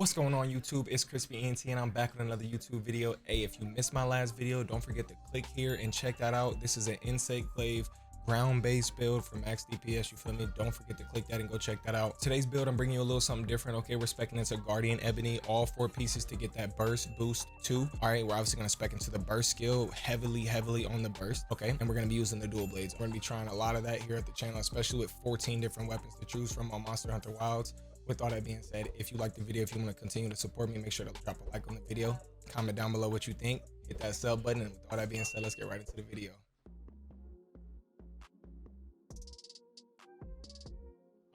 What's going on YouTube? It's krispyENT and I'm back with another YouTube video. Hey, if you missed my last video, don't forget to click here and check that out. This is an insect clave ground based build for max DPS, you feel me? Don't forget to click that and go check that out. Today's build, I'm bringing you a little something different. Okay, we're speccing into Guardian Ebony, all 4 pieces to get that burst boost 2. All right, we're obviously going to spec into the burst skill heavily on the burst. Okay, and we're going to be using the dual blades. We're going to be trying a lot of that here at the channel, especially with 14 different weapons to choose from on Monster Hunter Wilds. With all that being said, if you like the video, if you want to continue to support me, make sure to drop a like on the video, comment down below what you think, hit that sub button, and with all that being said, let's get right into the video.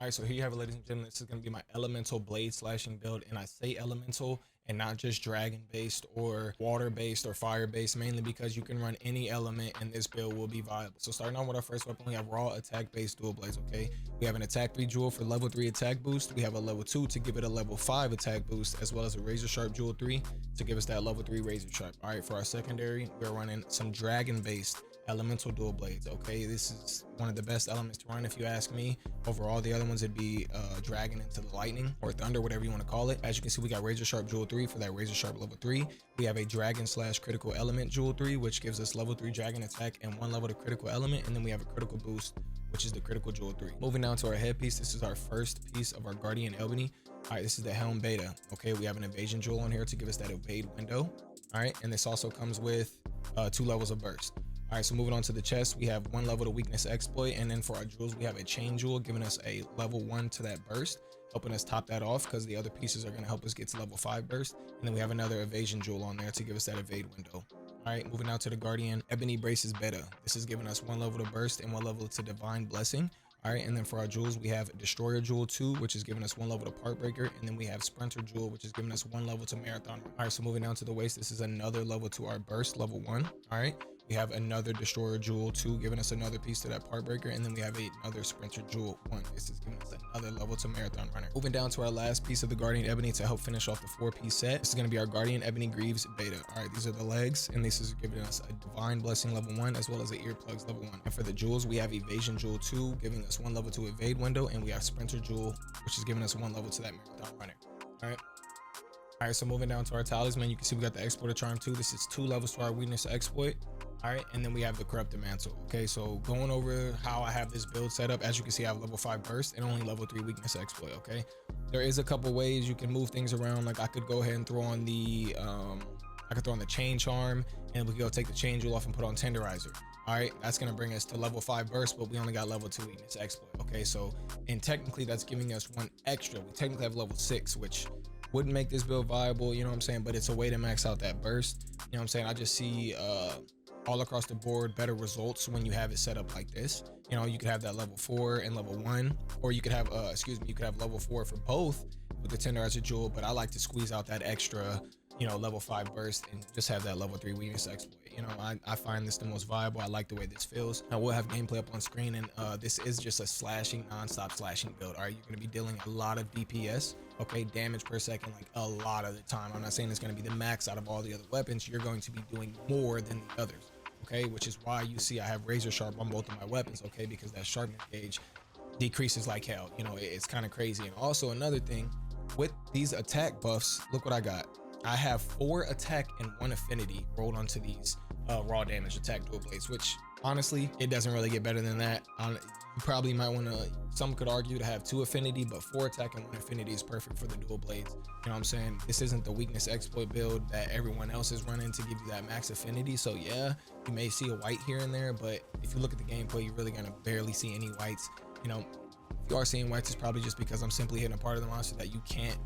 All right, so here you have it, ladies and gentlemen. This is going to be my elemental blade slashing build, and I say elemental and not just dragon based or water based or fire based, mainly because you can run any element and this build will be viable. So starting on with our first weapon, we have raw attack based dual blades. Okay, we have an attack 3 jewel for level 3 attack boost. We have a level 2 to give it a level 5 attack boost, as well as a razor sharp jewel 3 to give us that level 3 razor sharp. All right, for our secondary, we're running some dragon based elemental dual blades. Okay, this is one of the best elements to run if you ask me. Overall, the other ones would be dragon into the lightning or thunder, whatever you want to call it. As you can see, we got razor sharp jewel 3 for that razor sharp level 3. We have a dragon slash critical element jewel 3, which gives us level 3 dragon attack and 1 level to critical element, and then we have a critical boost, which is the critical jewel 3. Moving down to our headpiece, this is our first piece of our Guardian Ebony. All right, this is the helm beta. Okay, we have an evasion jewel on here to give us that evade window. All right, and this also comes with 2 levels of burst. All right, so moving on to the chest, we have 1 level to weakness exploit, and then for our jewels, we have a chain jewel giving us a level 1 to that burst, helping us top that off because the other pieces are going to help us get to level 5 burst. And then we have another evasion jewel on there to give us that evade window. All right, moving out to the Guardian Ebony Braces beta. This is giving us 1 level to burst and 1 level to divine blessing. All right, and then for our jewels, we have Destroyer Jewel 2, which is giving us 1 level to Part Breaker, and then we have Sprinter Jewel, which is giving us 1 level to Marathon. All right, so moving down to the waist, this is another level to our burst, level 1. All right, we have another Destroyer Jewel 2, giving us another piece to that Part Breaker, and then we have another Sprinter Jewel 1. This is giving us another level to Marathon Runner. Moving down to our last piece of the Guardian Ebony to help finish off the 4-piece set. This is going to be our Guardian Ebony Greaves beta. All right, these are the legs, and this is giving us a Divine Blessing level 1, as well as the earplugs level 1. And for the jewels, we have Evasion Jewel 2, giving us 1 level to evade window, and we have Sprinter Jewel, which is giving us 1 level to that Marathon Runner. All right, so moving down to our talisman, you can see we got the Exploiter Charm 2. This is 2 levels to our weakness exploit. All right, and then we have the Corrupted Mantle. Okay, so going over how I have this build set up, as you can see, I have level 5 burst and only level 3 weakness exploit. Okay, there is a couple ways you can move things around. Like I could go ahead and throw on the chain charm, and we could go take the chain jewel off and put on tenderizer. All right, that's gonna bring us to level 5 burst, but we only got level 2 weakness exploit. Okay, so and technically that's giving us 1 extra. We technically have level 6, which wouldn't make this build viable, you know what I'm saying, but it's a way to max out that burst. You know what I'm saying? I just see all across the board better results when you have it set up like this. You know, you could have that level 4 and level 1, or you could have you could have level 4 for both with the tenderizer jewel, but I like to squeeze out that extra, you know, level 5 burst and just have that level 3 weakness exploit. You know, I find this the most viable. I like the way this feels. I will have gameplay up on screen, and this is just a slashing, non-stop slashing build. All right, you're going to be dealing a lot of DPS, okay, damage per second, like a lot of the time. I'm not saying it's going to be the max out of all the other weapons. You're going to be doing more than the others, okay, which is why you see I have razor sharp on both of my weapons, okay, because that sharpness gauge decreases like hell. You know, it's kind of crazy. And also another thing with these attack buffs, look what I got. I have 4 attack and 1 affinity rolled onto these raw damage attack dual blades, which honestly, it doesn't really get better than that. You probably might want to, some could argue to have 2 affinity, but 4 attack and 1 affinity is perfect for the dual blades. You know what I'm saying? This isn't the weakness exploit build that everyone else is running to give you that max affinity. So yeah, you may see a white here and there, but if you look at the gameplay, you're really gonna barely see any whites. You know, if you are seeing whites, it's probably just because I'm simply hitting a part of the monster that you can't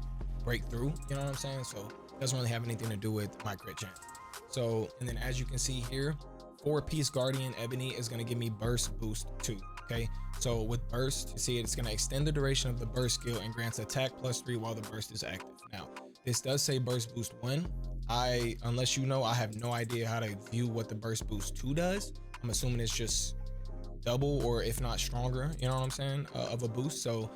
break through. You know what I'm saying? So it doesn't really have anything to do with my crit chance. So, and then as you can see here, 4-piece Guardian Ebony is going to give me burst boost 2. Okay, so with burst, you see it's going to extend the duration of the burst skill and grants attack +3 while the burst is active. Now this does say burst boost 1. Unless you know, I have no idea how to view what the burst boost 2 does. I'm assuming it's just double, or if not stronger, you know what I'm saying, of a boost. So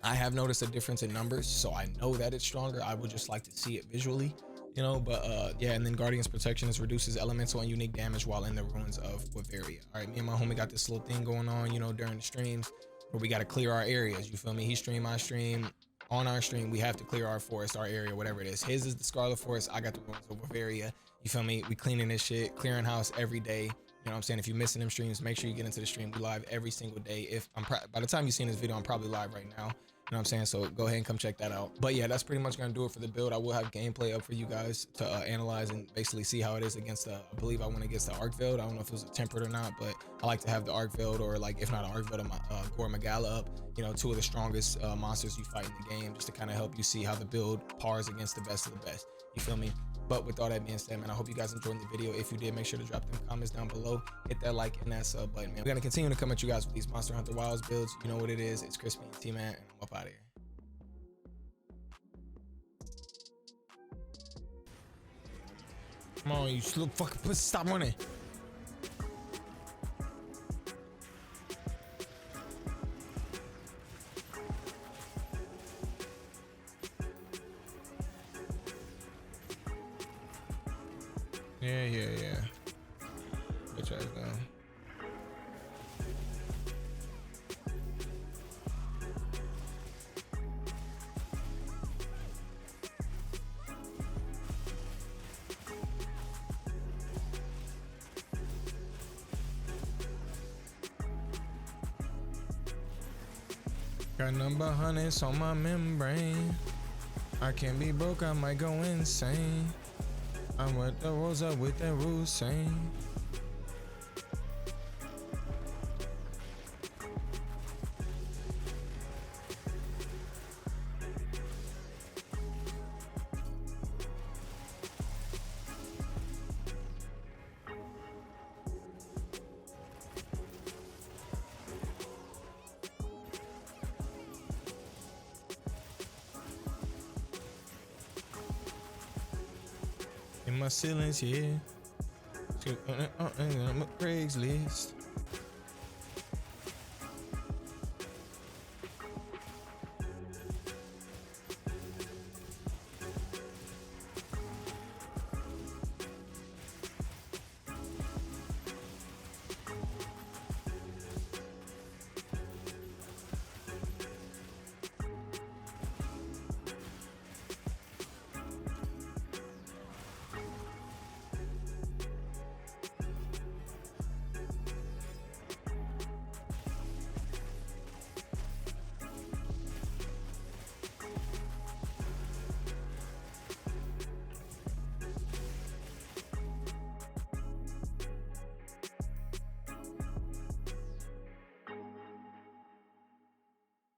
I have noticed a difference in numbers, so I know that it's stronger. I would just like to see it visually, you know, but yeah. And then Guardian's Protection is reduces elemental and unique damage while in the ruins of Bavaria. All right, me and my homie got this little thing going on, you know, during the streams where we got to clear our areas, you feel me? He stream, I stream, on our stream, we have to clear our forest, our area, whatever it is. His is the Scarlet Forest. I got the Ruins of Bavaria. You feel me? We cleaning this shit, clearing house every day. You know what I'm saying? If you're missing them streams, make sure you get into the stream. We live every single day. If I'm by the time you've seen this video, I'm probably live right now. You know what I'm saying? So go ahead and come check that out. But yeah, that's pretty much gonna do it for the build. I will have gameplay up for you guys to analyze and basically see how it is against I believe I went against the Arc Veiled. I don't know if it was a tempered or not, but I like to have the Arc Veiled, or like if not Arc Veiled, Gore Magala up. You know, two of the strongest monsters you fight in the game, just to kind of help you see how the build pars against the best of the best. You feel me? But with all that being said, man, I hope you guys enjoyed the video. If you did, make sure to drop them comments down below. Hit that like and that sub button, man. We're gonna continue to come at you guys with these Monster Hunter Wilds builds. You know what it is. It's krispyENT, man, and I'm up out of here. Come on, you slow fucking pussy, stop running. Yeah. Bitch ass down. Got number hundreds on my membrane. I can't be broke, I might go insane. I'm with the rolls up with that rule saying. In my ceilings, yeah. I'm a Craigslist.